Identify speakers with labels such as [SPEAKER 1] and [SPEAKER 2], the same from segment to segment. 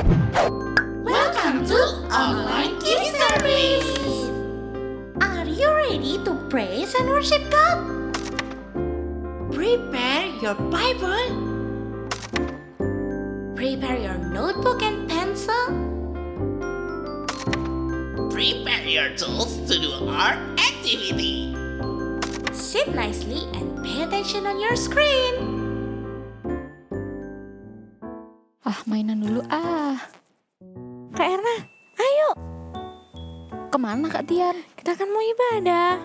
[SPEAKER 1] Welcome to Online Kids Service. Are you ready to praise and worship God? Prepare your Bible. Prepare your notebook and pencil.
[SPEAKER 2] Prepare your tools to do our activity.
[SPEAKER 1] Sit nicely and pay attention on your screen.
[SPEAKER 3] Mainan dulu
[SPEAKER 4] Kak Erna, ayo.
[SPEAKER 3] Kemana Kak Tian?
[SPEAKER 4] Kita kan mau ibadah.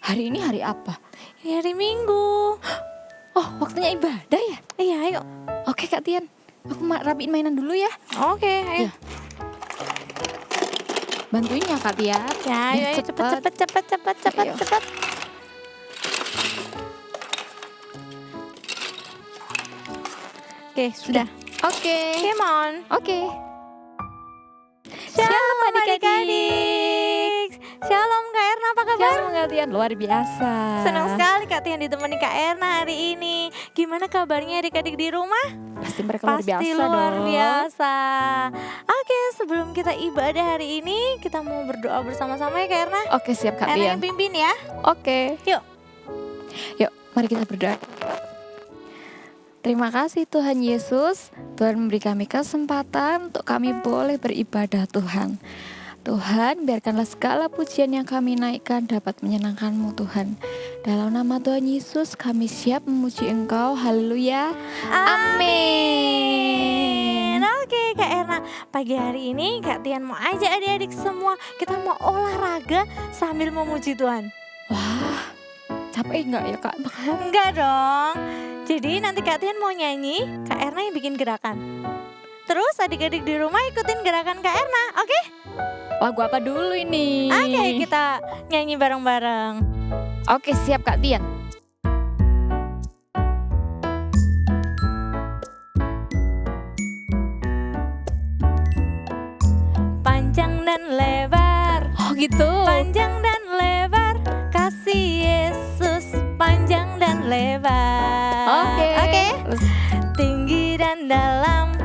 [SPEAKER 3] Hari ini hari apa?
[SPEAKER 4] Ini hari Minggu.
[SPEAKER 3] Oh, waktunya ibadah ya?
[SPEAKER 4] Iya, ayo.
[SPEAKER 3] Oke Kak Tian, aku rapiin mainan dulu ya.
[SPEAKER 4] Oke, ayo.
[SPEAKER 3] Ya. Bantuin ya Kak Tian.
[SPEAKER 4] Ya, ayo, cepet.
[SPEAKER 3] Ayo.
[SPEAKER 4] Oke, sudah.
[SPEAKER 3] Oke.
[SPEAKER 4] Come on.
[SPEAKER 3] Oke.
[SPEAKER 4] Shalom adik-adik. Shalom Kak Erna, apa kabar?
[SPEAKER 3] Shalom Kak Tian, luar biasa.
[SPEAKER 4] Senang sekali Kak Tian ditemani Kak Erna hari ini. Gimana kabarnya adik-adik di rumah?
[SPEAKER 3] Pasti mereka luar biasa
[SPEAKER 4] Pasti
[SPEAKER 3] dong.
[SPEAKER 4] luar biasa. Oke, sebelum kita ibadah hari ini, kita mau berdoa bersama-sama ya Kak Erna.
[SPEAKER 3] Oke, siap Kak
[SPEAKER 4] Erna
[SPEAKER 3] Tian.
[SPEAKER 4] yang pimpin ya.
[SPEAKER 3] Oke.
[SPEAKER 4] Yuk.
[SPEAKER 3] Yuk, mari kita berdoa. Terima kasih Tuhan Yesus, Tuhan memberi kami kesempatan untuk kami boleh beribadah Tuhan. Tuhan, biarkanlah segala pujian yang kami naikkan dapat menyenangkan-Mu Tuhan. Dalam nama Tuhan Yesus kami siap memuji Engkau, haleluya, amin.
[SPEAKER 4] Oke Kak Erna, pagi hari ini Kak Tian mau ajak adik-adik semua, kita mau olahraga sambil memuji Tuhan.
[SPEAKER 3] Wah, capek enggak ya Kak?
[SPEAKER 4] Enggak dong. Jadi nanti Kak Tian mau nyanyi, Kak Erna yang bikin gerakan. Terus adik-adik di rumah ikutin gerakan Kak Erna, oke?
[SPEAKER 3] Lagu apa dulu ini?
[SPEAKER 4] Oke, kita nyanyi bareng-bareng.
[SPEAKER 3] Oke, siap Kak Tian.
[SPEAKER 4] Panjang dan lebar,
[SPEAKER 3] Oh gitu.
[SPEAKER 4] panjang dan lebar, kasih Yesus panjang dan lebar.
[SPEAKER 3] Oke.
[SPEAKER 4] Tinggi dan dalam,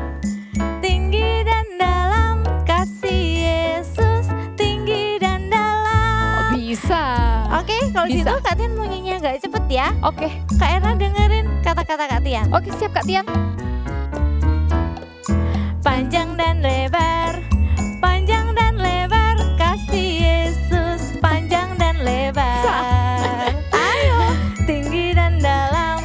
[SPEAKER 4] tinggi dan dalam, kasih Yesus tinggi dan dalam.
[SPEAKER 3] Bisa.
[SPEAKER 4] Oke, kalau
[SPEAKER 3] Bisa.
[SPEAKER 4] gitu Kak Tian mau nyanyi agak cepet ya.
[SPEAKER 3] Oke.
[SPEAKER 4] Kak Erna dengerin kata-kata Kak Tian.
[SPEAKER 3] Oke, siap Kak Tian.
[SPEAKER 4] Panjang dan lebar, panjang dan lebar, kasih Yesus panjang dan lebar. Ayo, tinggi dan dalam,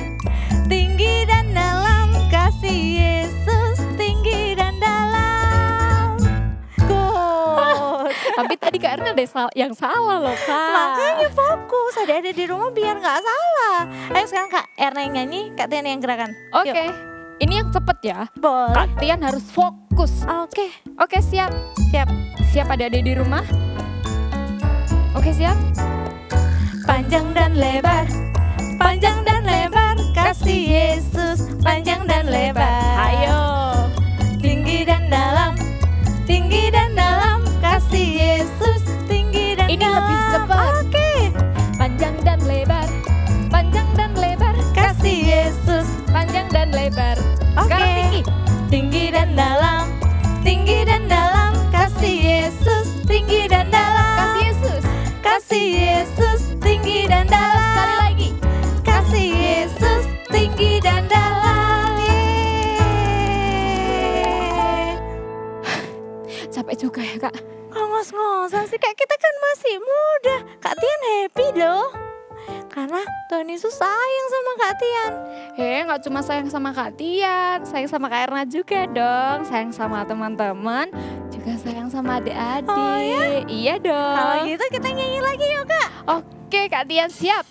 [SPEAKER 4] tinggi dan dalam, kasih Yesus tinggi dan dalam. Good.
[SPEAKER 3] Tapi tadi Kak Erna ada yang salah loh Kak.
[SPEAKER 4] Makanya fokus, ada di rumah biar nggak salah. Ayo sekarang Kak Erna yang nyanyi, Kak Tian yang gerakan.
[SPEAKER 3] Oke.
[SPEAKER 4] Yuk.
[SPEAKER 3] Ini yang cepet ya.
[SPEAKER 4] Boleh.
[SPEAKER 3] Kak Tian harus fokus.
[SPEAKER 4] Oke,
[SPEAKER 3] Oke, siap.
[SPEAKER 4] siap.
[SPEAKER 3] Siap adik-adik di rumah? Oke, siap.
[SPEAKER 4] Panjang dan lebar, panjang dan lebar, kasih Yesus panjang dan lebar.
[SPEAKER 3] Ayo.
[SPEAKER 4] Tinggi dan dalam, tinggi dan dalam, kasih Yesus tinggi dan
[SPEAKER 3] Ini
[SPEAKER 4] dalam.
[SPEAKER 3] lebih cepat.
[SPEAKER 4] Oke,
[SPEAKER 3] Panjang dan lebar. Panjang dan lebar.
[SPEAKER 4] kasih Yesus.
[SPEAKER 3] Panjang dan lebar.
[SPEAKER 4] Oke.
[SPEAKER 3] Sekarang tinggi.
[SPEAKER 4] Tinggi dan dalam, tinggi dan dalam, kasih Yesus tinggi dan dalam.
[SPEAKER 3] Kasih Yesus.
[SPEAKER 4] Kasih Yesus tinggi dan dalam.
[SPEAKER 3] Sekali lagi.
[SPEAKER 4] Kasih Yesus tinggi dan dalam. Yeay.
[SPEAKER 3] Capek juga ya Kak.
[SPEAKER 4] Kok ngos-ngosan sih Kak, kita kan masih muda. Kak Tian happy loh. Karena Tuhan Yesus sayang sama Kak Tian.
[SPEAKER 3] Gak cuma sayang sama Kak Tian, sayang sama Kak Erna juga dong. Sayang sama teman-teman, juga sayang sama adik-adik.
[SPEAKER 4] Oh ya?
[SPEAKER 3] Iya dong.
[SPEAKER 4] Kalau gitu kita nyanyi lagi yuk Kak.
[SPEAKER 3] Oke Kak Tian, siap.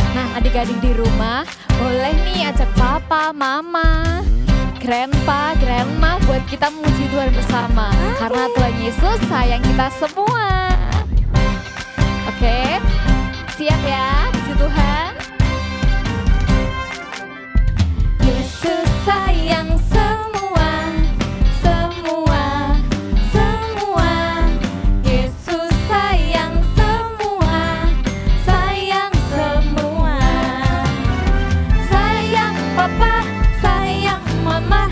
[SPEAKER 3] Nah adik-adik di rumah boleh nih ajak papa, mama, grandpa, grandma buat kita memuji Tuhan bersama. Karena Tuhan Yesus sayang kita semua. Oke, siap ya, puji Tuhan.
[SPEAKER 4] Yesus sayang semua, semua, semua. Yesus sayang semua, sayang semua. Sayang papa, sayang mama,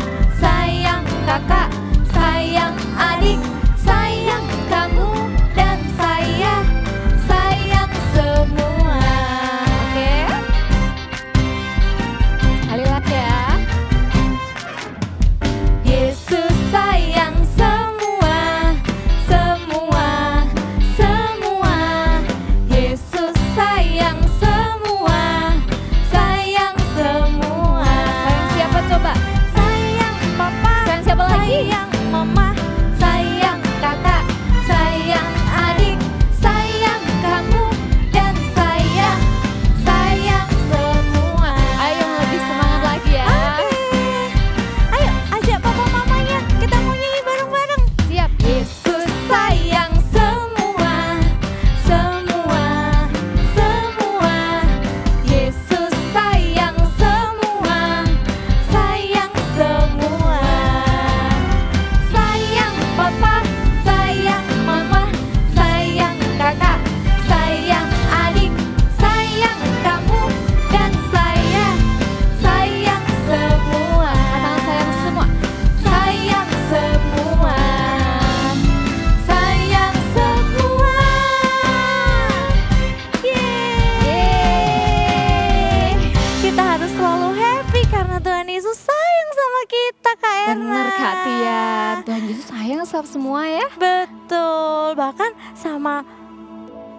[SPEAKER 4] sama kita Kak Erna.
[SPEAKER 3] Bener Kak Tian, Tuhan Yesus sayang sama semua ya.
[SPEAKER 4] Betul, bahkan sama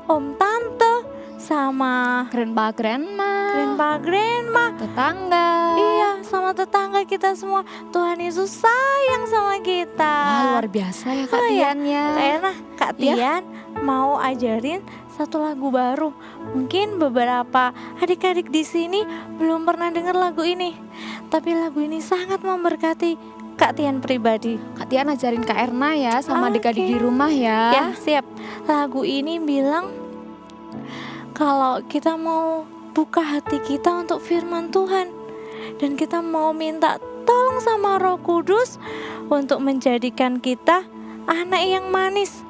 [SPEAKER 4] om tante, sama
[SPEAKER 3] Grandpa,
[SPEAKER 4] grandma,
[SPEAKER 3] tetangga.
[SPEAKER 4] iya sama tetangga kita semua. Tuhan Yesus sayang sama kita.
[SPEAKER 3] Wah, luar biasa ya Kak
[SPEAKER 4] Oh iya,
[SPEAKER 3] Tian ya.
[SPEAKER 4] Kak Erna, Kak
[SPEAKER 3] Ya.
[SPEAKER 4] Tian mau ajarin satu lagu baru. Mungkin beberapa adik-adik di sini belum pernah dengar lagu ini, tapi lagu ini sangat memberkati Kak Tian pribadi.
[SPEAKER 3] Kak Tian ajarin Kak Erna ya sama
[SPEAKER 4] Oke.
[SPEAKER 3] adik-adik di rumah ya.
[SPEAKER 4] Ya, siap. Lagu ini bilang kalau kita mau buka hati kita untuk firman Tuhan dan kita mau minta tolong sama Roh Kudus untuk menjadikan kita anak yang manis,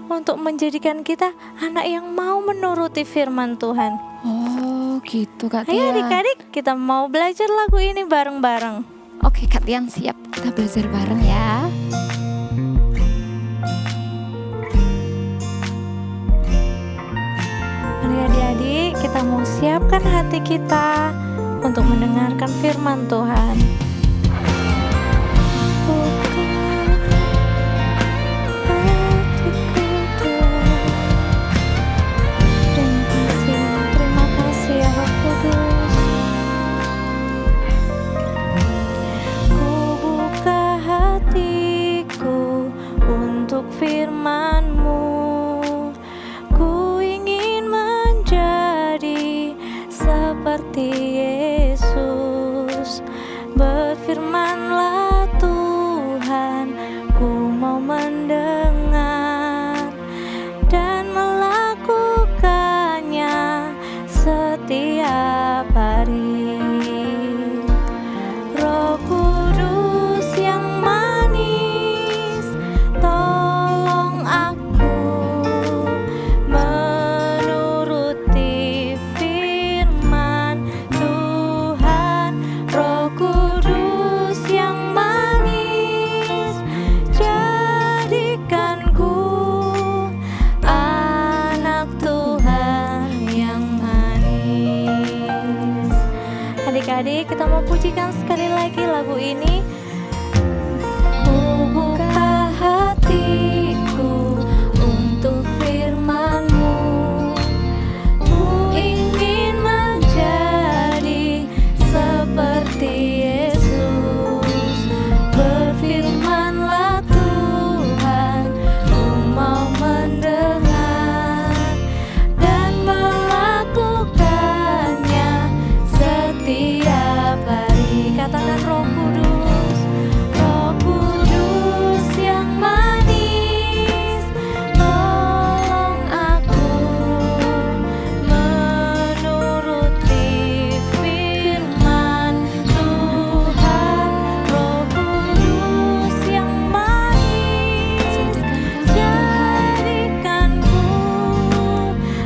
[SPEAKER 4] untuk menjadikan kita anak yang mau menuruti firman Tuhan.
[SPEAKER 3] Oh gitu Kak
[SPEAKER 4] Ayo
[SPEAKER 3] Tian.
[SPEAKER 4] adik-adik, kita mau belajar lagu ini bareng-bareng.
[SPEAKER 3] Oke Kak Tian siap, kita belajar bareng ya.
[SPEAKER 4] Mari adik-adik, kita mau siapkan hati kita untuk mendengarkan firman Tuhan. Buka hatiku Tuhan, dan terima kasih ya Roh Kudus. Ku buka hatiku untuk firman-Mu. Ku ingin menjadi seperti Yesus. Berfirmanlah Tuhan, ku mau mendengar dan melakukannya setiap hari. Roh Kudus yang manis, tolong aku menuruti firman Tuhan. Roh Kudus yang manis, jadikanku anak Tuhan yang manis. Adik-adik, kita mau pujikan sekali lagi lagu ini. Ku buka hatiku untuk firman-Mu. Ku ingin menjadi seperti Yesus. Berfirmanlah Tuhan, ku mau mendengar dan melakukannya setiap hari. Katakan Roh Kudus, Roh Kudus yang manis, tolong aku menuruti firman Tuhan. Roh Kudus yang manis, jadikanku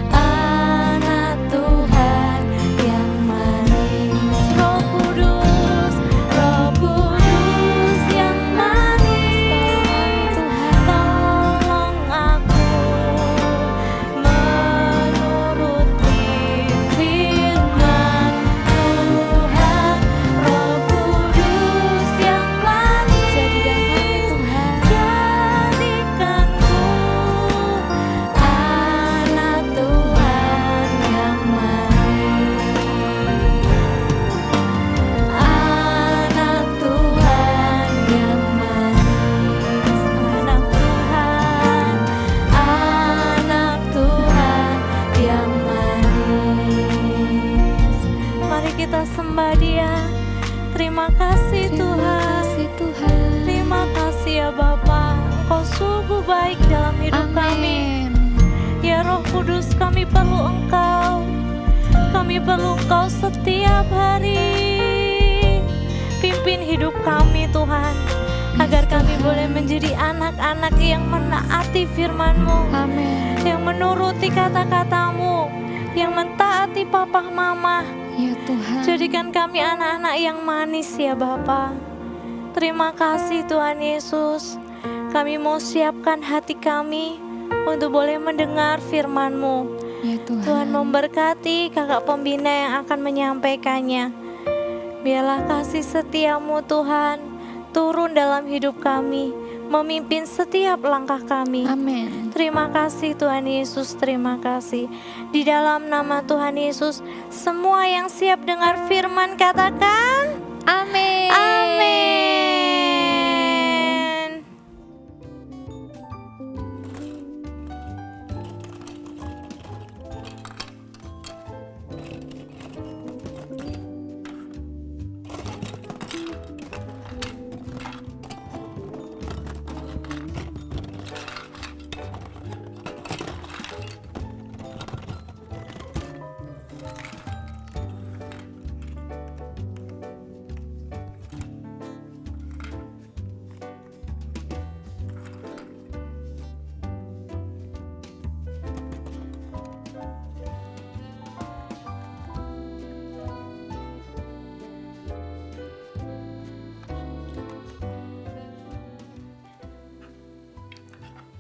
[SPEAKER 4] anak Tuhan yang manis. Roh Kudus yang manis, tolong aku menuruti firman Tuhan. Roh Kudus yang manis, jadikanku anak Tuhan yang manis. Anak Tuhan yang manis, anak Tuhan yang manis. Mari kita sembah Dia. Terima kasih Tuhan. Terima kasih ya Bapa, Engkau sungguh baik dalam hidup kami. Ya Roh Kudus, kami perlu Engkau. Kami perlu Engkau setiap hari. Pimpin hidup kami Tuhan, agar kami boleh menjadi anak-anak yang menaati firman-Mu,
[SPEAKER 3] Amin.
[SPEAKER 4] yang menuruti kata-kata-Mu, yang mentaati papa mama.
[SPEAKER 3] Ya Tuhan.
[SPEAKER 4] Jadikan kami anak-anak yang manis ya Bapa. Terima kasih Tuhan Yesus. Kami mau siapkan hati kami untuk boleh mendengar firman-Mu.
[SPEAKER 3] Ya Tuhan.
[SPEAKER 4] Tuhan memberkati kakak pembina yang akan menyampaikannya. Biarlah kasih setia-Mu Tuhan turun dalam hidup kami, memimpin setiap langkah kami.
[SPEAKER 3] Amin.
[SPEAKER 4] Terima kasih Tuhan Yesus, terima kasih. Di dalam nama Tuhan Yesus, semua yang siap dengar firman katakan,
[SPEAKER 3] Amin.
[SPEAKER 4] amin.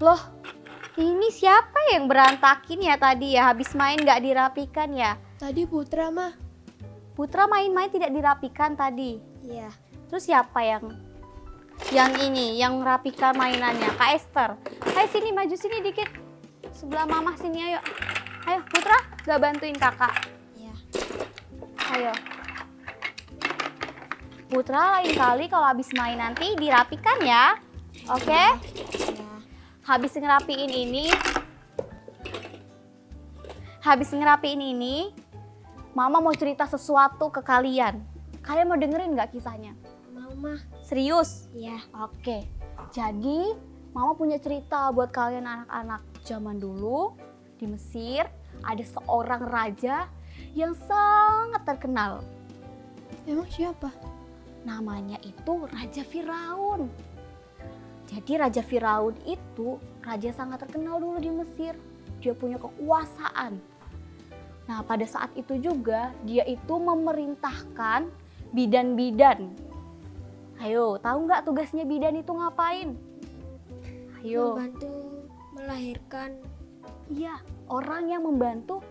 [SPEAKER 5] Loh, ini siapa yang berantakin ya tadi ya? Habis main gak dirapikan ya?
[SPEAKER 6] Tadi Putra mah.
[SPEAKER 5] Putra main-main tidak dirapikan tadi.
[SPEAKER 6] Iya.
[SPEAKER 5] Terus siapa yang ini, yang rapikan mainannya? Kak Esther. Hai sini, maju sini dikit. Sebelah Mama sini ayo. Ayo Putra, gak bantuin kakak?
[SPEAKER 6] Iya.
[SPEAKER 5] Ayo. Putra lain kali kalau habis main nanti dirapikan ya. Oke?
[SPEAKER 6] Iya.
[SPEAKER 5] Habis ngerapiin ini, Mama mau cerita sesuatu ke kalian. Kalian mau dengerin nggak kisahnya?
[SPEAKER 6] Mau mah.
[SPEAKER 5] Serius?
[SPEAKER 6] Iya.
[SPEAKER 5] Oke. Jadi, Mama punya cerita buat kalian anak-anak. Zaman dulu di Mesir ada seorang raja yang sangat terkenal.
[SPEAKER 6] Emang siapa?
[SPEAKER 5] Namanya itu Raja Firaun. Jadi Raja Firaun itu raja sangat terkenal dulu di Mesir. Dia punya kekuasaan. Nah, pada saat itu juga dia itu memerintahkan bidan-bidan. Ayo, tahu nggak tugasnya bidan itu ngapain? Ayo.
[SPEAKER 6] Membantu melahirkan.
[SPEAKER 5] Iya, orang yang membantu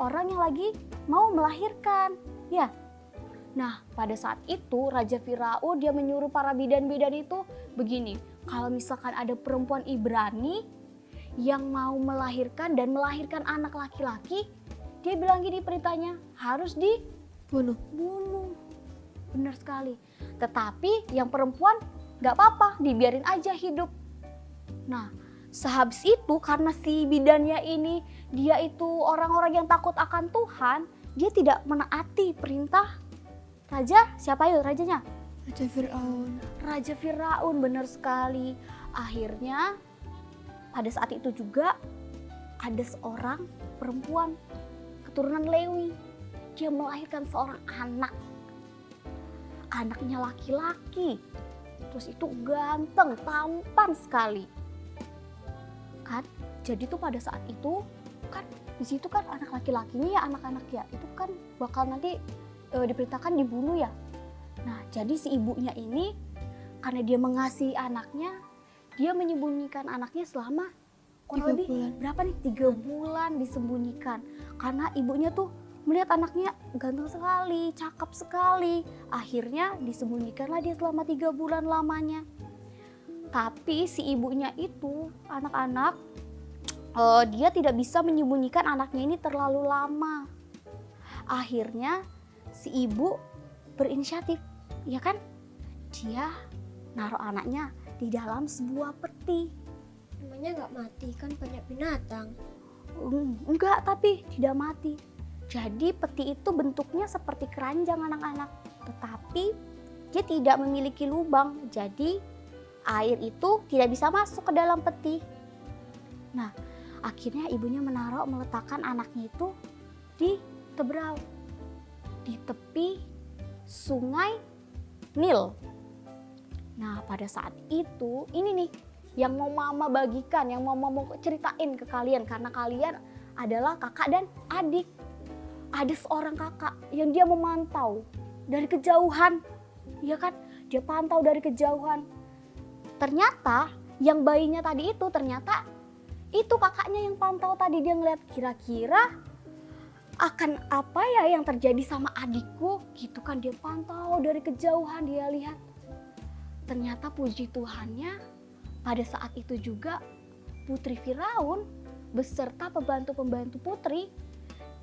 [SPEAKER 5] orang yang lagi mau melahirkan. Ya. Nah, pada saat itu Raja Firaun dia menyuruh para bidan-bidan itu begini. Kalau misalkan ada perempuan Ibrani yang mau melahirkan dan melahirkan anak laki-laki, dia bilang gini perintahnya, harus dibunuh. Benar sekali. Tetapi yang perempuan gak apa-apa, dibiarin aja hidup. Nah, sehabis itu karena si bidannya ini, dia itu orang-orang yang takut akan Tuhan, dia tidak menaati perintah Raja. Siapa yuk rajanya?
[SPEAKER 6] Raja Fir'aun.
[SPEAKER 5] Raja Firaun, benar sekali. Akhirnya pada saat itu juga ada seorang perempuan keturunan Lewi. Dia melahirkan seorang anak. Anaknya laki-laki. Terus itu ganteng, tampan sekali. Kan? Jadi tuh pada saat itu kan di situ kan anak laki-lakinya ya anak-anak ya. Itu kan bakal nanti diperintahkan dibunuh ya. Nah, jadi si ibunya ini karena dia mengasihi anaknya, dia menyembunyikan anaknya selama kurang lebih berapa nih? 3 bulan disembunyikan. Karena ibunya tuh melihat anaknya ganteng sekali, cakep sekali. Akhirnya disembunyikanlah dia selama 3 bulan lamanya. Tapi si ibunya itu, anak-anak, dia tidak bisa menyembunyikan anaknya ini terlalu lama. Akhirnya si ibu berinisiatif, ya kan? Dia naruh anaknya di dalam sebuah peti.
[SPEAKER 6] Namanya nggak mati kan banyak binatang.
[SPEAKER 5] Enggak, tapi tidak mati. Jadi peti itu bentuknya seperti keranjang anak-anak. Tetapi dia tidak memiliki lubang. Jadi air itu tidak bisa masuk ke dalam peti. Nah, akhirnya ibunya meletakkan anaknya itu di tebrau. Di tepi sungai Nil. Nah, pada saat itu, ini nih yang mau Mama bagikan, yang mau ceritain ke kalian. Karena kalian adalah kakak dan adik. Ada seorang kakak yang dia memantau dari kejauhan. Ya kan? Dia pantau dari kejauhan. Ternyata yang bayinya tadi itu ternyata itu kakaknya yang pantau tadi. Dia ngeliat kira-kira akan apa ya yang terjadi sama adikku gitu kan. Dia pantau dari kejauhan, dia lihat ternyata puji Tuhannya pada saat itu juga putri Firaun beserta pembantu-pembantu putri,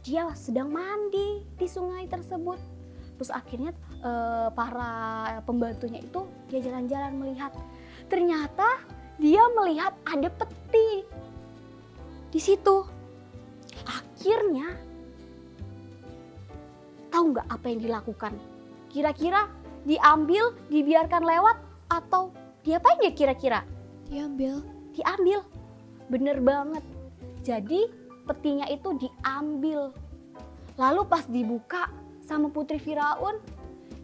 [SPEAKER 5] dia sedang mandi di sungai tersebut. Terus akhirnya para pembantunya itu dia jalan-jalan melihat. Ternyata dia melihat ada peti di situ. Akhirnya tahu nggak apa yang dilakukan? Kira-kira diambil, dibiarkan lewat, atau diapain ya kira-kira?
[SPEAKER 6] Diambil.
[SPEAKER 5] Diambil. Bener banget. Jadi petinya itu diambil. Lalu pas dibuka sama putri Firaun,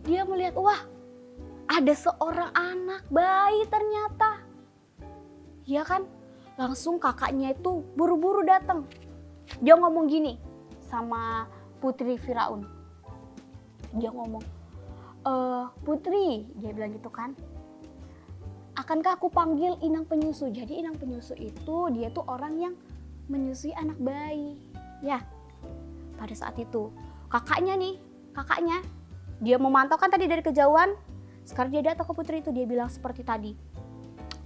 [SPEAKER 5] dia melihat, wah, ada seorang anak bayi ternyata. Ya kan? Langsung kakaknya itu buru-buru datang. Dia ngomong gini sama putri Firaun. Dia ngomong, "Putri," dia bilang gitu kan. "Akankah aku panggil inang penyusu?" Jadi inang penyusu itu dia tuh orang yang menyusui anak bayi. Ya, pada saat itu kakaknya dia memantau kan tadi dari kejauhan. Sekarang dia datang ke putri itu, dia bilang seperti tadi,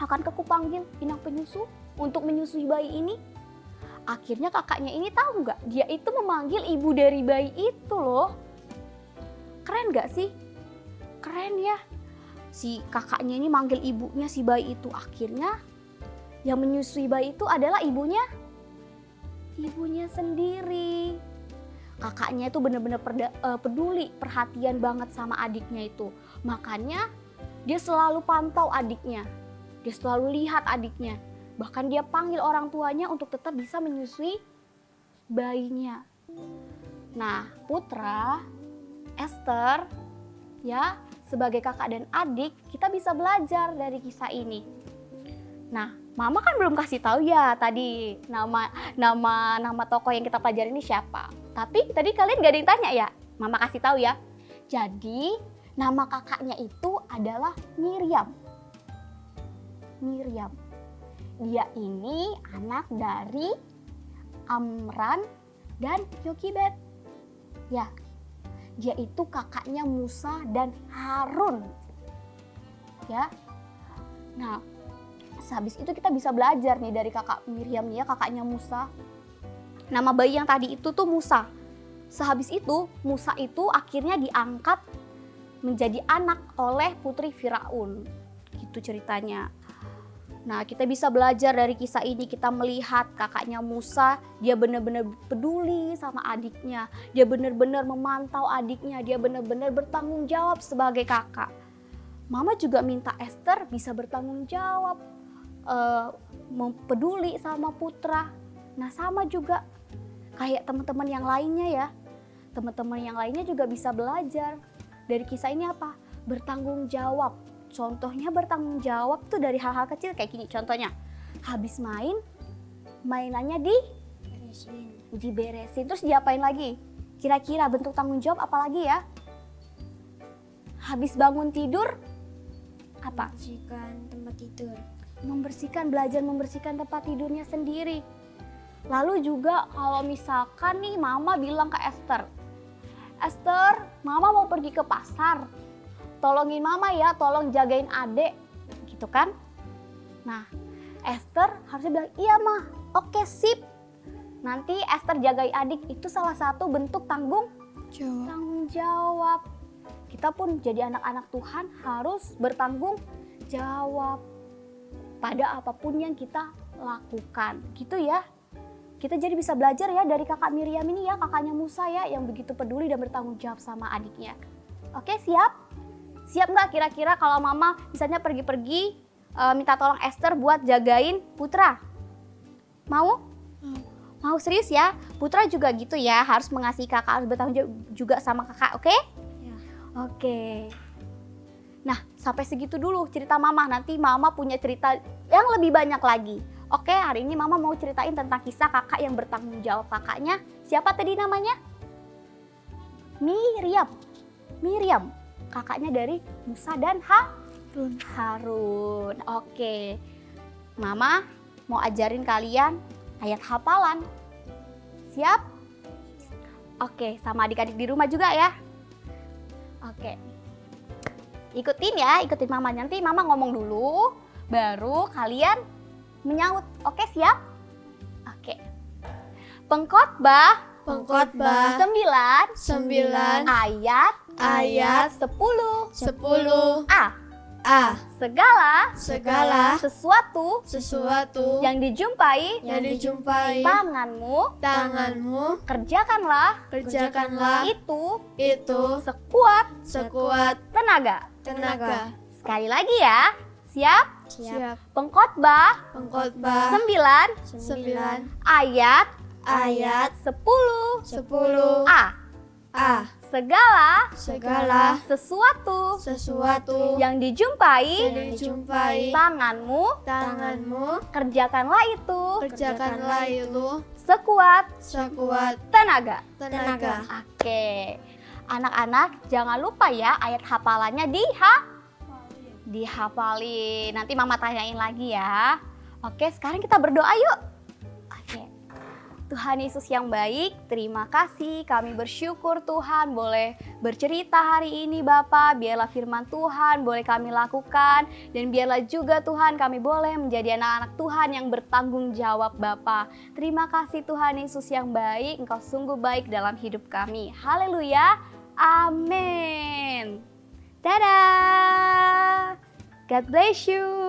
[SPEAKER 5] "Akankah aku panggil inang penyusu untuk menyusui bayi ini?" Akhirnya kakaknya ini tahu nggak? Dia itu memanggil ibu dari bayi itu loh. Keren nggak sih? Keren ya. Si kakaknya ini manggil ibunya si bayi itu. Akhirnya yang menyusui bayi itu adalah ibunya sendiri. Kakaknya itu benar-benar peduli, perhatian banget sama adiknya itu. Makanya dia selalu pantau adiknya. Dia selalu lihat adiknya. Bahkan dia panggil orang tuanya untuk tetap bisa menyusui bayinya. Nah, Putra, Esther, ya, sebagai kakak dan adik, kita bisa belajar dari kisah ini. Nah, Mama kan belum kasih tahu ya tadi nama tokoh yang kita pelajari ini siapa. Tapi tadi kalian gak ada yang tanya ya? Mama kasih tahu ya. Jadi, nama kakaknya itu adalah Miriam. Dia ini anak dari Amran dan Yokibed. Ya, dia itu kakaknya Musa dan Harun. Ya. Nah, sehabis itu kita bisa belajar nih dari kakak Miriam nih ya, kakaknya Musa. Nama bayi yang tadi itu tuh Musa. Sehabis itu Musa itu akhirnya diangkat menjadi anak oleh putri Firaun. Gitu ceritanya. Nah, kita bisa belajar dari kisah ini, kita melihat kakaknya Musa, dia benar-benar peduli sama adiknya. Dia benar-benar memantau adiknya, dia benar-benar bertanggung jawab sebagai kakak. Mama juga minta Esther bisa bertanggung jawab, peduli sama Putra. Nah, sama juga kayak teman-teman yang lainnya ya. Teman-teman yang lainnya juga bisa belajar dari kisah ini apa? Bertanggung jawab. Contohnya bertanggung jawab tuh dari hal-hal kecil kayak gini. Contohnya, habis mainannya diberesin. Terus diapain lagi? Kira-kira bentuk tanggung jawab apa lagi ya? Habis bangun tidur, apa?
[SPEAKER 6] Membersihkan tempat tidur.
[SPEAKER 5] Belajar membersihkan tempat tidurnya sendiri. Lalu juga kalau misalkan nih Mama bilang ke Esther, "Esther, Mama mau pergi ke pasar. Tolongin Mama ya, tolong jagain adek," gitu kan. Nah, Esther harusnya bilang, "Iya Mah, oke sip. Nanti Esther jagain adik." Itu salah satu bentuk tanggung jawab. Kita pun jadi anak-anak Tuhan harus bertanggung jawab pada apapun yang kita lakukan. Gitu ya. Kita jadi bisa belajar ya dari kakak Miriam ini ya, kakaknya Musa ya, yang begitu peduli dan bertanggung jawab sama adiknya. Oke, siap? Siap nggak kira-kira kalau Mama misalnya pergi-pergi minta tolong Esther buat jagain Putra? Mau? Mau serius ya? Putra juga gitu ya, harus mengasihi kakak, harus bertanggung jawab juga sama kakak, oke?
[SPEAKER 6] Ya.
[SPEAKER 5] Oke. Nah, sampai segitu dulu cerita Mama. Nanti Mama punya cerita yang lebih banyak lagi. Oke, hari ini Mama mau ceritain tentang kisah kakak yang bertanggung jawab. Kakaknya siapa tadi namanya? Miriam. Kakaknya dari Musa dan Harun. Oke. Mama mau ajarin kalian ayat hafalan. Siap? Oke, sama adik-adik di rumah juga ya. Oke. ikutin ya, ikutin mama. Nanti mama ngomong dulu, baru kalian menyaut. Oke, siap? Oke. Pengkhotbah
[SPEAKER 6] Pengkhotbah
[SPEAKER 5] 9 ayat 10.
[SPEAKER 6] A.
[SPEAKER 5] Segala sesuatu yang dijumpai tanganmu kerjakanlah itu sekuat tenaga. Sekali lagi ya. Siap? Pengkhotbah 9 ayat 10.
[SPEAKER 6] A.
[SPEAKER 5] Segala sesuatu yang dijumpai tanganmu kerjakanlah itu sekuat tenaga. Oke. Anak-anak jangan lupa ya ayat hafalannya dihafalin. Nanti mama tanyain lagi ya. Oke, sekarang kita berdoa yuk. Oke. Tuhan Yesus yang baik, terima kasih kami bersyukur Tuhan boleh bercerita hari ini Bapa. Biarlah firman Tuhan boleh kami lakukan dan biarlah juga Tuhan kami boleh menjadi anak-anak Tuhan yang bertanggung jawab Bapa. Terima kasih Tuhan Yesus yang baik, Engkau sungguh baik dalam hidup kami. Haleluya, amin. Dadah, God bless you.